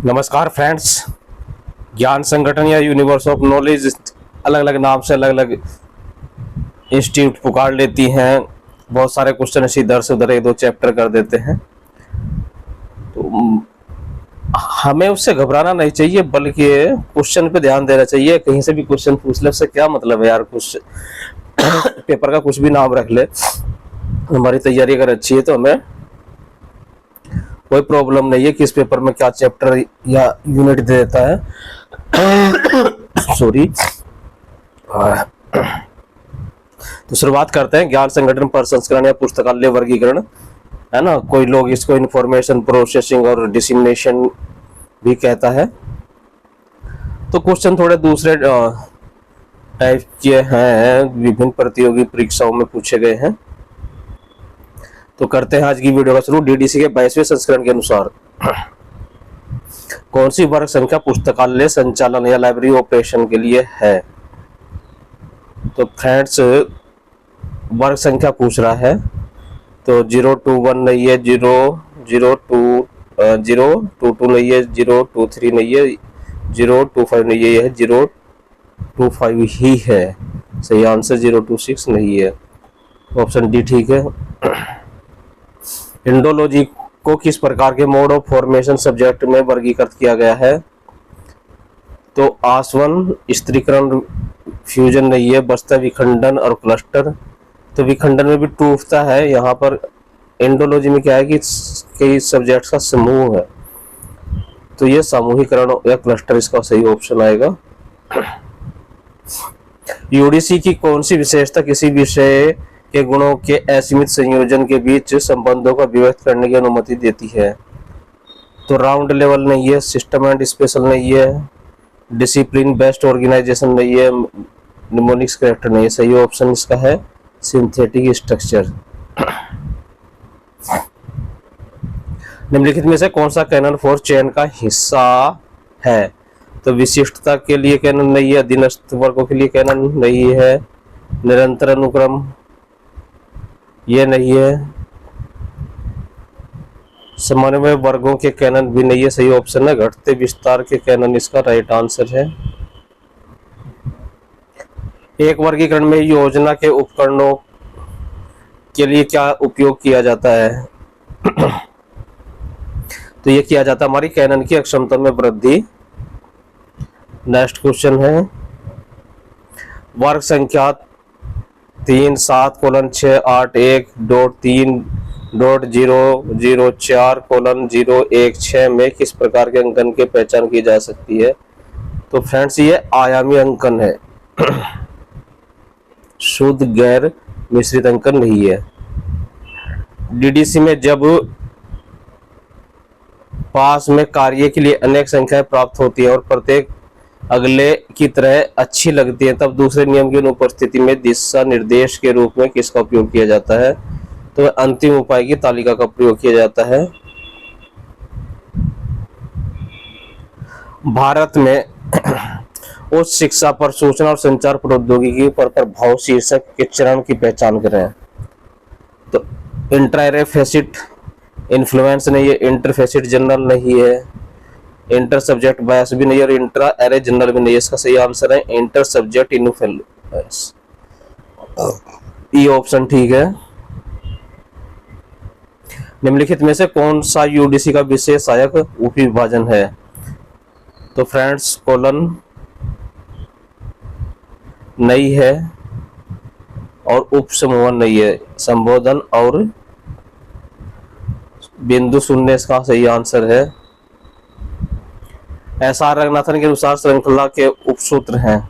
नमस्कार फ्रेंड्स। ज्ञान संगठन या यूनिवर्स ऑफ नॉलेज अलग अलग नाम से अलग अलग इंस्टीट्यूट पुकार लेती हैं। बहुत सारे क्वेश्चन इसी इधर से उधर एक दो चैप्टर कर देते हैं, तो हमें उससे घबराना नहीं चाहिए, बल्कि क्वेश्चन पे ध्यान देना चाहिए। कहीं से भी क्वेश्चन पूछ ले, उससे क्या मतलब है यार। कुछ पेपर का कुछ भी नाम रख ले, हमारी तैयारी अगर अच्छी है तो हमें कोई प्रॉब्लम नहीं है कि इस पेपर में क्या चैप्टर या यूनिट दे देता है। सॉरी। तो शुरुआत करते हैं। ज्ञान संगठन प्रसंस्करण या पुस्तकालय वर्गीकरण, है ना। कोई लोग इसको इंफॉर्मेशन प्रोसेसिंग और डिसिमिनेशन भी कहता है। तो क्वेश्चन थोड़े दूसरे टाइप के हैं, विभिन्न प्रतियोगी परीक्षाओं में पूछे गए हैं। तो करते हैं आज की वीडियो का शुरू। डीडीसी के 22वें संस्करण के अनुसार कौन सी वर्ग संख्या पुस्तकालय संचालन या लाइब्रेरी ऑपरेशन के लिए है। तो फ्रेंड्स, वर्ग संख्या पूछ रहा है, तो 021 नहीं है, 022 नहीं है, 023 नहीं है, 025 नहीं है, यह 025 ही है। सही आंसर 026 नहीं है। ऑप्शन डी ठीक है। इंडोलॉजी को किस प्रकार के मोड ऑफ फॉर्मेशन सब्जेक्ट में वर्गीकृत किया गया है। तो आसवन, स्त्रीकरण, फ्यूजन नहीं है, बचता विखंडन और क्लस्टर। तो विखंडन में भी टूटता है। यहाँ पर इंडोलॉजी में क्या है कि कई सब्जेक्ट्स का समूह है, तो ये सामूहिकरण या क्लस्टर इसका सही ऑप्शन आएगा। यूडीसी की कौन सी विशेषता किसी विषय के गुणों के असीमित संयोजन के बीच संबंधों का व्यक्त करने की अनुमति देती है। तो राउंड लेवल नहीं है, सिस्टम एंड स्पेशल नहीं है, डिसिप्लिन बेस्ड ऑर्गेनाइजेशन नहीं है, निमोनिक्स कैरेक्टर नहीं है। सही ऑप्शन इसका है सिंथेटिक स्ट्रक्चर। निम्नलिखित में से कौन सा कैनन फॉर चेन का हिस्सा है। तो विशिष्टता के लिए कैनन नहीं है, अधीनस्थ वर्गों के लिए कैनन नहीं है, निरंतर अनुक्रम ये नहीं है, समन्वय वर्गों के कैनन भी नहीं है। सही ऑप्शन है घटते विस्तार के कैनन इसका राइट आंसर है। एक वर्गीकरण में योजना के उपकरणों के लिए क्या उपयोग किया जाता है। तो ये किया जाता है हमारी कैनन की अक्षमता में वृद्धि। नेक्स्ट क्वेश्चन है, वर्ग संख्या 37:1.3.004:016 में किस प्रकार के अंकन की पहचान की जा सकती है। तो फ्रेंड्स, ये आयामी अंकन है, शुद्ध गैर मिश्रित अंकन नहीं है। डीडीसी में जब पास में कार्य के लिए अनेक संख्याएं प्राप्त होती है और प्रत्येक अगले की तरह अच्छी लगती है, तब दूसरे नियम की अनुपस्थिति में दिशा निर्देश के रूप में किसका उपयोग किया जाता है। तो अंतिम उपाय की तालिका का प्रयोग किया जाता है। भारत में उच्च शिक्षा पर सूचना और संचार प्रौद्योगिकी पर प्रभाव शीर्षक के चरण की पहचान करें। तो इंटरफेसिट इन्फ्लुएंस नहीं है, इंटरफेसिट जनरल नहीं है, इंटर सब्जेक्ट बायस भी नहीं है और इंट्रा एरे जनरल भी नहीं है। इसका सही आंसर है इंटर सब्जेक्ट इन्फ्लुएंस। ये ऑप्शन ठीक है। निम्नलिखित में से कौन सा यूडीसी का विशेष सहायक उपविभाजन है। तो फ्रेंड्स, कोलन नहीं है और उपसमूहन नहीं है, संबोधन और बिंदु शून्य इसका सही आंसर है। एसआर रंगनाथन के अनुसार श्रृंखला के उपसूत्र हैं।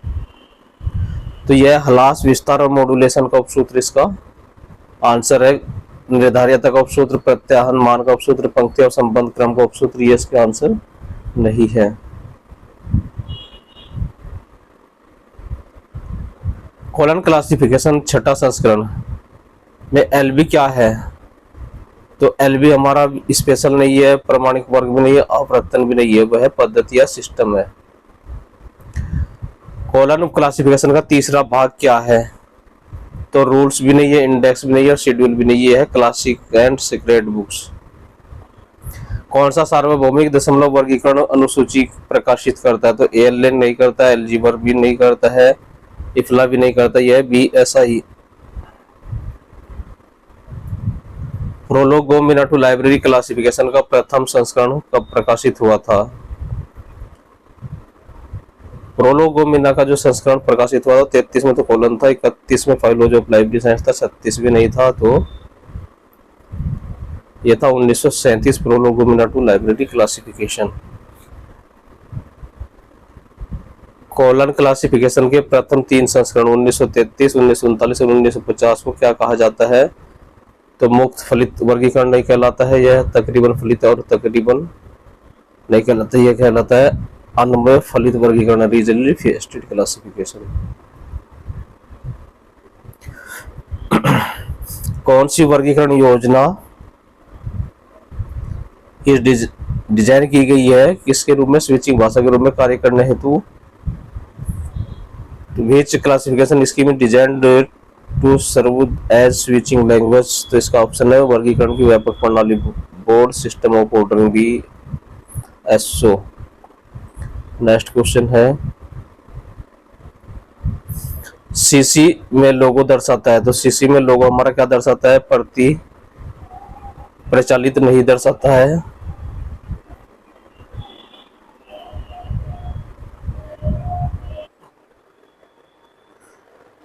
तो यह ह्रास, विस्तार और मॉड्यूलेशन का उपसूत्र इसका आंसर है। निर्धारित का उपसूत्र, प्रत्याहन, मान का उपसूत्र, पंक्ति और संबंध क्रम का उपसूत्र, ये इसका आंसर नहीं है। कॉलन क्लासिफिकेशन छठा संस्करण में एलबी क्या है। तो एलबी हमारा स्पेशल नहीं है, प्रमाणिक वर्ग भी नहीं है, अपवर्तन भी नहीं है, वह पद्धति या सिस्टम है। कॉलन क्लासिफिकेशन का तीसरा भाग क्या है। तो रूल्स भी नहीं है, इंडेक्स भी नहीं है और शेड्यूल भी नहीं है, क्लासिक एंड सीक्रेट बुक्स। कौन सा सार्वभौमिक दशमलव वर्गीकरण अनुसूची प्रकाशित करता है? तो एएलएन नहीं करता है, एलजीबर भी नहीं करता है, इफ्ला भी नहीं करता, यह बीएसआई। प्रोलोगोमिनाटू लाइब्रेरी क्लासिफिकेशन का प्रथम संस्करण कब प्रकाशित हुआ था? प्रोलोगोमिना का जो संस्करण प्रकाशित हुआ था 33 में तो कोलन था, 31 में फाइलोजी ऑफ लाइब्रेरी साइंस था, 36 भी नहीं था, तो यह था 1937 प्रोलोगोमिनाटू लाइब्रेरी क्लासिफिकेशन। कोलन क्लासिफिकेशन के प्रथम 3 संस्करण 1933, 1939 और 1950 को क्या कहा जाता है? तो मुक्त फलित वर्गीकरण नहीं कहलाता है, यह तकरीबन फलित और तकरीबन नहीं कहलाता, यह कहलाता है अन्वय फलित वर्गीकरण, रीजनली फेस्टेड क्लासिफिकेशन। कौन सी वर्गीकरण योजना इस डिजाइन की गई है किसके रूप में? स्विचिंग भाषा के रूप में कार्य करने हेतु। Which classification scheme designed to serve as switching language? तो इसका ऑप्शन है वर्गीकरण की व्यापक प्रणाली, broad system of ordering, B SO. Next question है, सीसी में लोगो दर्शाता है, तो सीसी में लोगो हमारा क्या दर्शाता है? प्रति प्रचालित नहीं दर्शाता है।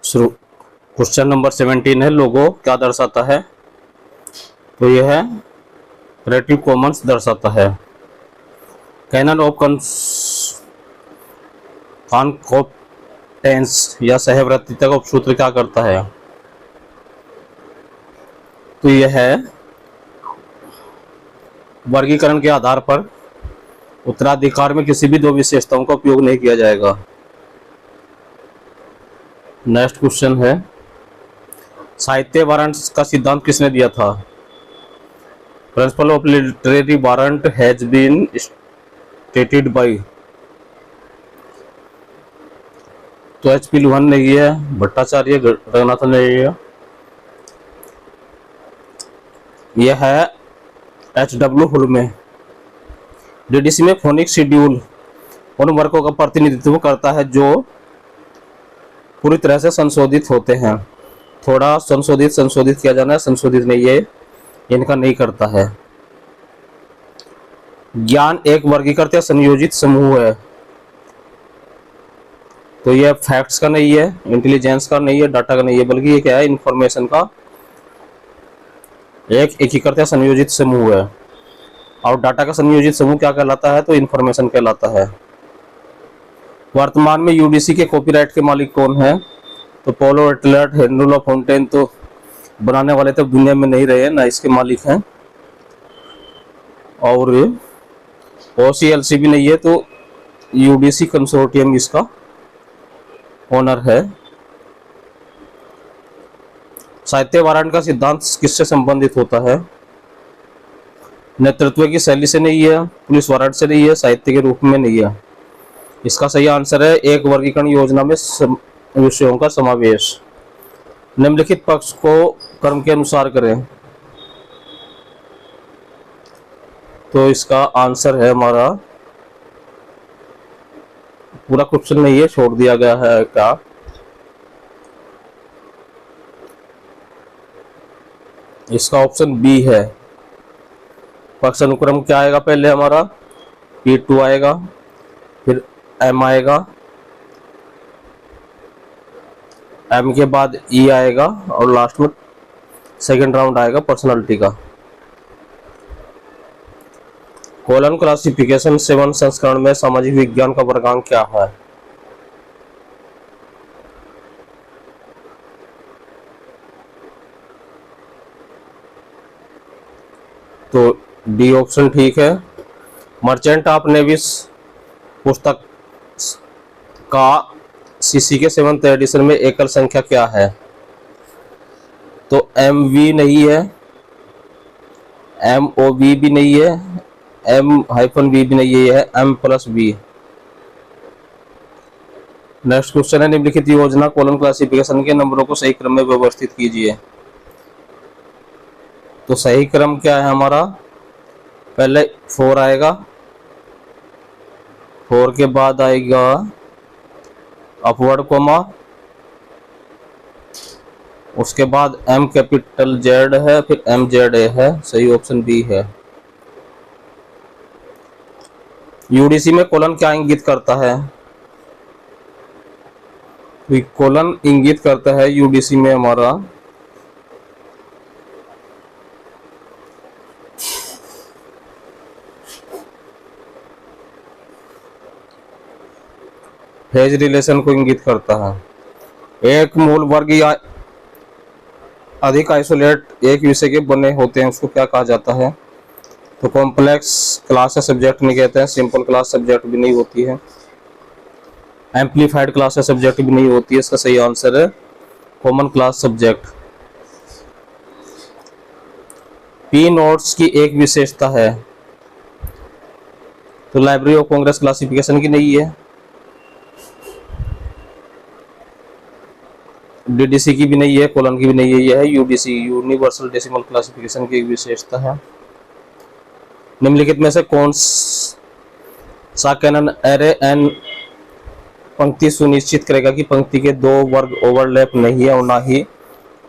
शुरू क्वेश्चन नंबर 17 है, लोगो क्या दर्शाता है? तो यह है क्रिएटिव कॉमन्स दर्शाता है। कैनन ऑफ कॉन्कोटेंस या सहवर्तीता का उपसूत्र क्या करता है? तो यह है वर्गीकरण के आधार पर उत्तराधिकार में किसी भी 2 विशेषताओं का उपयोग नहीं किया जाएगा। नेक्स्ट क्वेश्चन है, साहित्य वारंट का सिद्धांत किसने दिया था? Principle of literary warrant has been stated by. तो एचपी लुहान नहीं है, भट्टाचार्य, रंगनाथन नहीं है, यह है एचडब्ल्यू हुल्मे। डीडीसी में फोनिक शेड्यूल उन वर्गों का प्रतिनिधित्व करता है जो पूरी तरह से संशोधित होते हैं। थोड़ा संशोधित किया जाना है, संशोधित नहीं, ये इनका नहीं करता है। ज्ञान एक वर्गीकृत या संयोजित समूह है, तो यह फैक्ट्स का नहीं है, इंटेलिजेंस का नहीं है, डाटा का नहीं है, बल्कि ये क्या है? इंफॉर्मेशन का एक एकीकृत या संयोजित समूह है। और डाटा का संयोजित समूह क्या कहलाता है? तो इंफॉर्मेशन कहलाता है। वर्तमान में यूडीसी के कॉपीराइट के मालिक कौन है? तो पोलो एटलर्ट, हेनरी लाफोंटेन, तो बनाने वाले तो दुनिया में नहीं रहे, ना इसके मालिक हैं। और ओसीएलसी भी नहीं है, तो यूडीसी कंसोर्टियम इसका ओनर है। साहित्य वारंट का सिद्धांत किससे संबंधित होता है? नेतृत्व की शैली से नहीं है, पुलिस वारंट से नहीं है, साहित्य के रूप में नहीं है। इसका सही आंसर है एक वर्गीकरण योजना में विषयों का समावेश। निम्नलिखित पक्ष को क्रम के अनुसार करें, तो इसका आंसर है हमारा, पूरा क्वेश्चन नहीं है, छोड़ दिया गया है क्या? इसका ऑप्शन बी है। पक्ष अनुक्रम क्या आएगा? पहले हमारा P2 आएगा, फिर M आएगा, M के बाद E आएगा, और लास्ट में सेकंड राउंड आएगा पर्सनालिटी का। कोलन क्लासिफिकेशन 7 संस्करण में सामाजिक विज्ञान का वर्गांक क्या है? तो डी ऑप्शन ठीक है। मर्चेंट ऑफ नेविस पुस्तक का सीसी के 7th एडिशन में एकल संख्या क्या है? तो MV नहीं है, MOV भी नहीं है, M-V भी नहीं है, यह है M+V। नेक्स्ट क्वेश्चन है, निम्नलिखित योजना कॉलम क्लासिफिकेशन के नंबरों को सही क्रम में व्यवस्थित कीजिए। तो सही क्रम क्या है हमारा? पहले 4 आएगा, 4 के बाद आएगा अपवर्ड कोमा, उसके बाद M कैपिटल Z है, फिर MZA है, सही ऑप्शन बी है। यूडीसी में कोलन क्या इंगित करता है? कोलन इंगित करता है यूडीसी में हमारा फेज रिलेशन को इंगित करता है। एक मूल वर्ग या अधिक आइसोलेट एक विषय के बने होते हैं, उसको क्या कहा जाता है? तो कॉम्प्लेक्स क्लास या सब्जेक्ट नहीं कहते हैं, सिंपल क्लास सब्जेक्ट भी नहीं होती है, एम्पलीफाइड क्लास या सब्जेक्ट भी नहीं होती है। इसका सही आंसर है common class subject. P notes की एक विशेषता है, तो लाइब्रेरी ऑफ कांग्रेस क्लासिफिकेशन की नहीं है, डीडीसी की भी नहीं है, कोलन की भी नहीं है, यह है यूडीसी, यूनिवर्सल डेसिमल क्लासिफिकेशन की एक विशेषता है। निम्नलिखित में से कौन सा कैनन एरे एन पंक्ति सुनिश्चित करेगा कि पंक्ति के 2 वर्ग ओवरलैप नहीं है और ना ही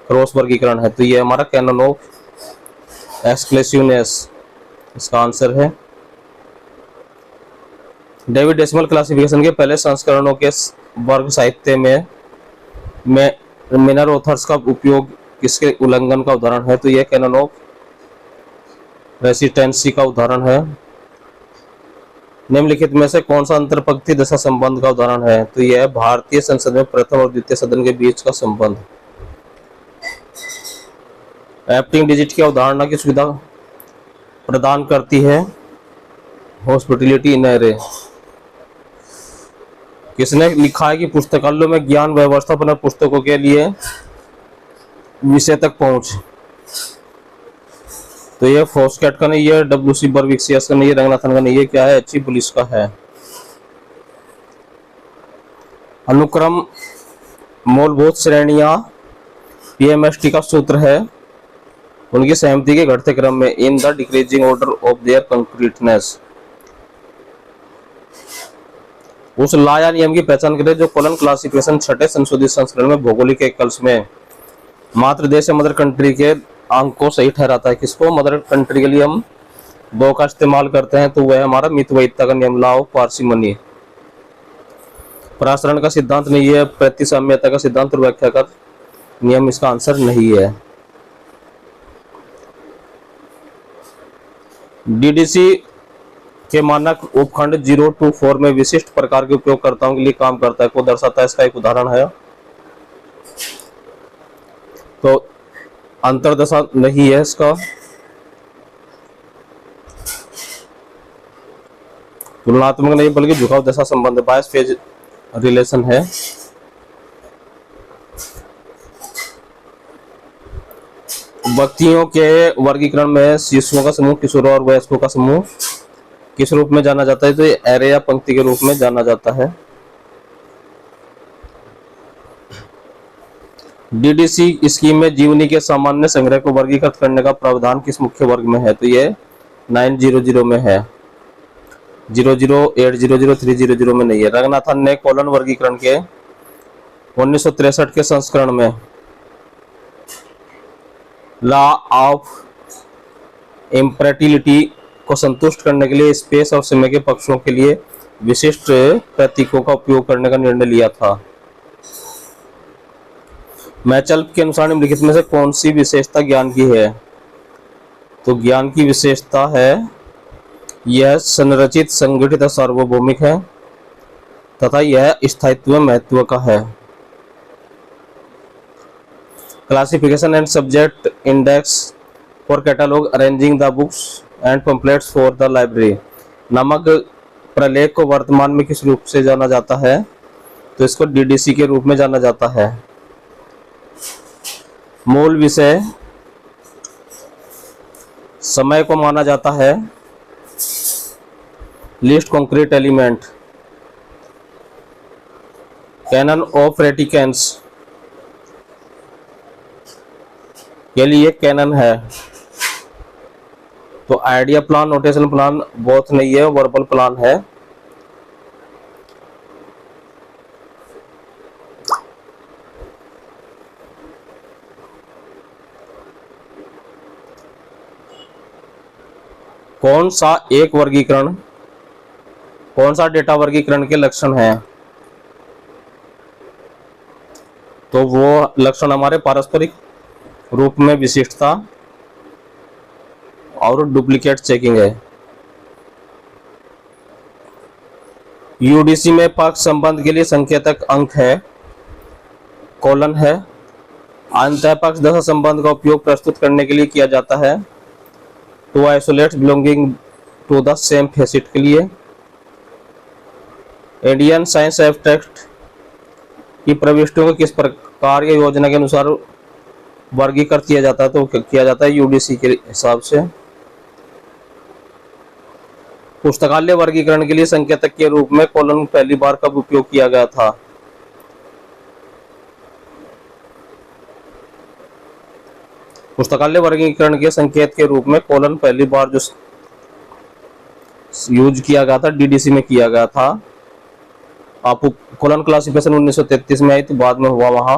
क्रॉस वर्गीकरण है? तो ये हमारा कैनन ऑफ एक्सक्लूसिवनेस इसका आंसर है। डेविड डेसिमल क्लासिफिकेशन के पहले संस्करणों के वर्ग साहित्य में मिनर ऑथर्स का उपयोग किसके उल्लंघन का उदाहरण है? तो यह कैनन ऑफ रेसिस्टेंसी का उदाहरण है। निम्नलिखित में से कौन सा अंतरपंक्ति दशा संबंध का उदाहरण है? तो यह भारतीय संसद में प्रथम और द्वितीय सदन के बीच का संबंध। एप्टिंग डिजिट की अवधारणा की सुविधा प्रदान करती है हॉस्पिटलिटी इन एरे। किसने लिखा है कि पुस्तकालयों में ज्ञान व्यवस्थापन पुस्तकों के लिए विषय तक पहुंच? तो ये फोस्केट का नहीं है, डब्ल्यूसी बर्विक्सियस का नहीं है, रंगनाथन का नहीं है, क्या है? अच्छी पुलिस का है। अनुक्रम मूलभूत श्रेणियां पीएमएसटी का सूत्र है उनकी सहमति के घटते क्रम में in the decreasing order of their concreteness. उस लॉ या नियम की पहचान करें जो कोलन क्लासिफिकेशन 6ठे संशोधित संस्करण में भौगोलिक एकल्स में मातृ देश या मदर कंट्री के अंक को सही ठहराता है। किसको? मदर कंट्री के लिए हम 2 का इस्तेमाल करते हैं, तो वह हमारा मितवैधता का नियम, लॉ ऑफ पार्सिमनी। परासरण का सिद्धांत नहीं है, प्रतिसाम्यता का सिद्धांत और व्याख्या का नियम इसका आंसर नहीं है। डीडीसी के मानक उपखंड 0 to 4 में विशिष्ट प्रकार के उपयोगकर्ताओं के लिए काम करता है को दर्शाता है। इसका एक उदाहरण है, तो अंतरदशा नहीं है इसका, तुलनात्मक नहीं बल्कि झुकाव दशा संबंध, बायस फेज रिलेशन है। व्यक्तियों के वर्गीकरण में शिशुओं का समूह, किशोरों और वयस्कों का समूह किस रूप में जाना जाता है? तो ये एरे या पंक्ति के रूप में जाना जाता है। डीडीसी स्कीम में जीवनी के सामान्य संग्रह को वर्गीकृत करने का प्रावधान किस मुख्य वर्ग में है? तो ये 900 में है, 00, 800, 300 में नहीं है। रंगनाथन ने कोलन वर्गीकरण के 1963 के संस्करण में लॉ ऑफ इम्पैरेटिलिटी को संतुष्ट करने के लिए स्पेस और समय के पक्षों के लिए विशिष्ट प्रतीकों का उपयोग करने का निर्णय लिया था। मैचल के अनुसार निम्नलिखित में से कौन सी विशेषता ज्ञान की है? तो ज्ञान की विशेषता है यह संरचित, संगठित और सार्वभौमिक है तथा यह स्थायित्व महत्व का है। Classification and subject index for catalogue arranging the books and pamphlets for the library नामक प्रलेख को वर्तमान में किस रूप से जाना जाता है? तो इसको डीडीसी के रूप में जाना जाता है। मूल विषय समय को माना जाता है। List concrete element canon of reticence के लिए कैनन है। तो idea plan, notation plan both नहीं है, वर्बल प्लान है। कौन सा एक वर्गीकरण, कौन सा डेटा वर्गीकरण के लक्षण है? तो वो लक्षण हमारे पारस्परिक रूप में विशिष्टता और डुप्लीकेट चेकिंग है। यूडीसी में पक्ष संबंध के लिए संकेतक अंक है, कोलन है। अंतः पक्ष दशा संबंध का उपयोग प्रस्तुत करने के लिए किया जाता है, to isolates belonging to the same facet के लिए। इंडियन साइंस एब्स्ट्रैक्ट की प्रविष्टियों को किस प्रकार या योजना के अनुसार वर्गीकृत किया जाता है? तो किया जाता है यूडीसी के हिसाब से। पुस्तकालय वर्गीकरण के लिए संकेतक के रूप में कोलन पहली बार कब उपयोग किया गया था? पुस्तकालय वर्गीकरण के संकेत के रूप में कोलन पहली बार जो यूज किया गया था डीडीसी में किया गया था। आपको कोलन क्लासिफिकेशन 1933 में आई, तो बाद में हुआ वहां।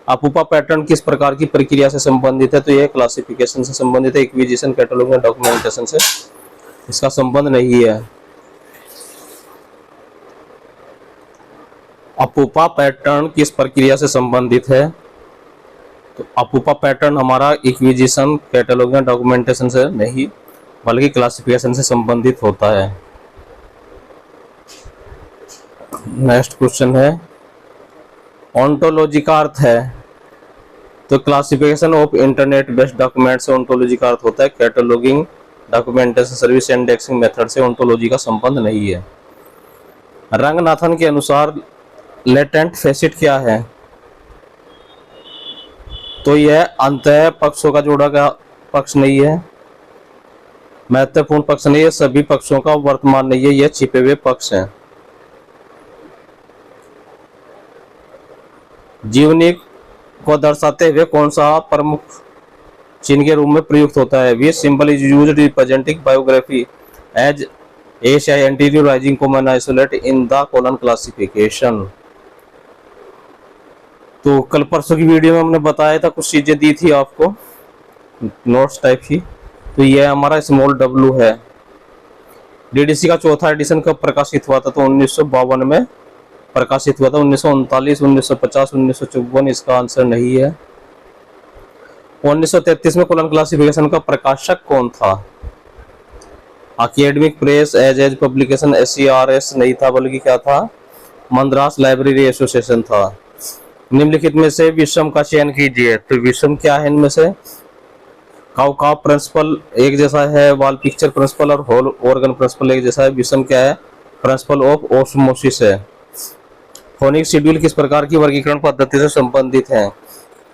अपूपा पैटर्न किस प्रकार की प्रक्रिया से संबंधित है? तो यह क्लासिफिकेशन से संबंधित है, एक्विजिशन, कैटलॉग एंड डॉक्यूमेंटेशन से इसका संबंध नहीं है। अपूपा पैटर्न किस प्रक्रिया से संबंधित है? तो अपूपा पैटर्न हमारा एक्विजिशन, कैटलॉग एंड डॉक्यूमेंटेशन से नहीं बल्कि क्लासिफिकेशन से संबंधित होता है। नेक्स्ट क्वेश्चन है, ओंटोलॉजी का अर्थ है? तो classification of internet based document से ओंटोलॉजी का अर्थ होता है। Cataloguing, documentation service, indexing method से ओंटोलॉजी का संबंध नहीं है। रंगनाथन के अनुसार लेटेंट फेसिट क्या है? तो यह अंतः पक्षों का जोड़ा का पक्ष नहीं है, महत्वपूर्ण पक्ष नहीं है, सभी पक्षों का वर्तमान नहीं है, यह छिपे हुए पक्ष हैं। जीवनी को दर्शाते हुए कौन सा प्रमुख चिन्ह के रूप में प्रयुक्त होता है? V symbol is used representing biography as Asia anterior rising common isolate in the colon classification. तो कल परसों की वीडियो में हमने बताया था, कुछ चीजें दी थी आपको नोट्स टाइप की। तो यह हमारा स्मॉल डब्लू है। डीडीसी का चौथा एडिशन कब प्रकाशित हुआ था? तो 1952 में प्रकाशित हुआ था। 1939, 1950, 1954 इसका आंसर नहीं है। 1933 में कोलन क्लासिफिकेशन का प्रकाशक कौन था? Academic press as publication SCRS नहीं था, बल्कि क्या था? मद्रास लाइब्रेरी एसोसिएशन था। निम्नलिखित में से विषम का चयन कीजिए। तो विषम क्या है इनमें से? काउ प्रिंसिपल एक जैसा है, वाल पिक्चर प्रिंसिपल और होल ऑर्गन प्रिंसिपल एक जैसा है। विषम क्या है? प्रिंसिपल ऑफ ऑस्मोसिस है। फोनिक शेड्यूल किस प्रकार की वर्गीकरण पद्धति से संबंधित है?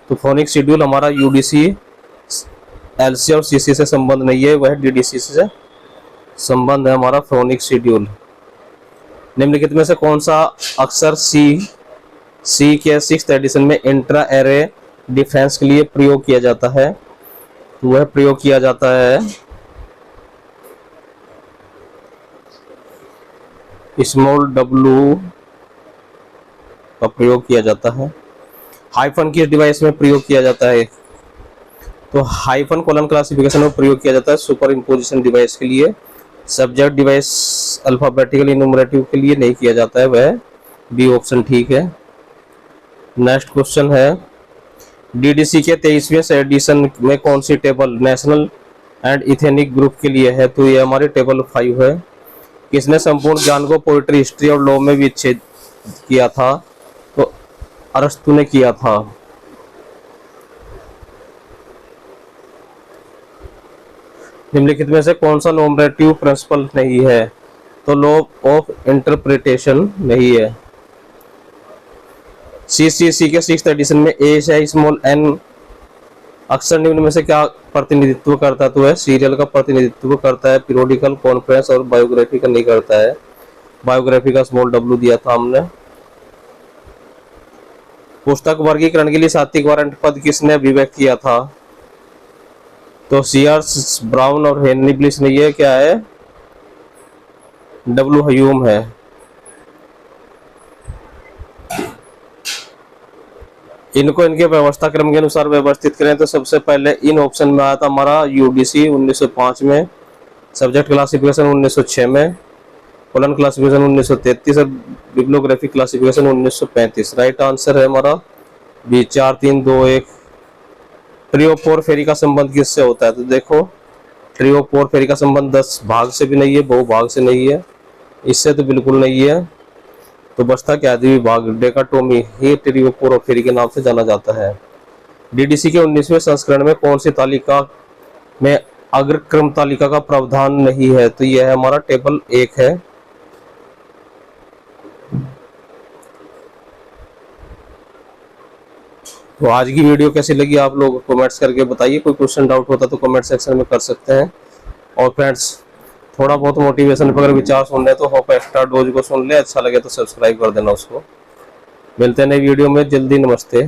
तो फोनिक शेड्यूल हमारा यूडीसी, एलसी और सीसी से संबंध नहीं है, वह डीडीसी से संबंध है हमारा फोनिक शेड्यूल। निम्नलिखित में से कौन सा अक्सर सी के 6th एडिशन में इंट्रा एरे डिफेंस के लिए प्रयोग किया जाता है? तो वह प्रयोग किया जाता है स्मॉल डब्लू का प्रयोग किया जाता है। हाइफन किस डिवाइस में प्रयोग किया जाता है? तो हाइफन कोलन क्लासिफिकेशन में प्रयोग किया जाता है सुपर इम्पोजिशन डिवाइस के लिए। सब्जेक्ट डिवाइस अल्फाबेटिकल इन्यूमरेटिव के लिए नहीं किया जाता है, वह बी ऑप्शन ठीक है। नेक्स्ट क्वेश्चन है, डीडीसी के 23वें एडिशन में कौन सी table national and ethnic group के लिए है? तो ये हमारी टेबल 5 है। किसने संपूर्ण ज्ञान को पोइट्री, हिस्ट्री और लॉ में विच्छेद किया था? तो अरस्तु ने किया था। निम्नलिखित में से कौन सा नॉर्मेटिव प्रिंसिपल नहीं है? तो लॉ ऑफ इंटरप्रिटेशन नहीं है। सीसीसी के 6th एडिशन में ए स्मॉल एन अक्सर निम्न में से क्या प्रतिनिधित्व करता है? तो वह सीरियल का प्रतिनिधित्व करता है, पीरियोडिकल, कॉन्फ्रेंस और बायोग्राफी का नहीं करता है। बायोग्राफी का स्मॉल डब्ल्यू दिया था हमने। पुस्तक वर्गीकरण के लिए सात्विक वारंट पद किसने अभिव्यक्त किया था? तो सीआर ब्राउन और हेनरी ब्लिस ने ये क्या है, डब्ल्यू ह्यूम है। इनको इनके व्यवस्था क्रम के अनुसार व्यवस्थित करें तो सबसे पहले इन ऑप्शन में आया था हमारा यूडीसी 1905 में, सब्जेक्ट क्लासिफिकेशन 1906 में, कोलन क्लासिफिकेशन 1933 और बिब्लियोग्राफिक क्लासिफिकेशन 1935। राइट आंसर है हमारा बी 4 3 2 1। ट्रियोपोरफेरी का संबंध किससे होता है? तो देखो ट्रियोपोरफेरी का संबंध 10 भाग से भी नहीं है, बहुभाग से नहीं है, इससे तो बिल्कुल नहीं है। तो बचता क्या? द्विभाग डेकाटोमी ही ट्रियोपोरफेरी के नाम से जाना जाता है। डीडीसी के 19वें संस्करण में कौन सी तालिका में अग्रक्रम तालिका का प्रावधान नहीं है? तो यह है हमारा टेबल 1 है। तो आज की वीडियो कैसी लगी आप लोग कमेंट्स करके बताइए। कोई क्वेश्चन डाउट होता तो कमेंट सेक्शन में कर सकते हैं। और फ्रेंड्स थोड़ा बहुत मोटिवेशन पर अगर विचार सुन ले तो होप एक्स्ट्रा डोज को सुन ले, अच्छा लगे तो सब्सक्राइब कर देना उसको। मिलते हैं नई वीडियो में जल्दी, नमस्ते।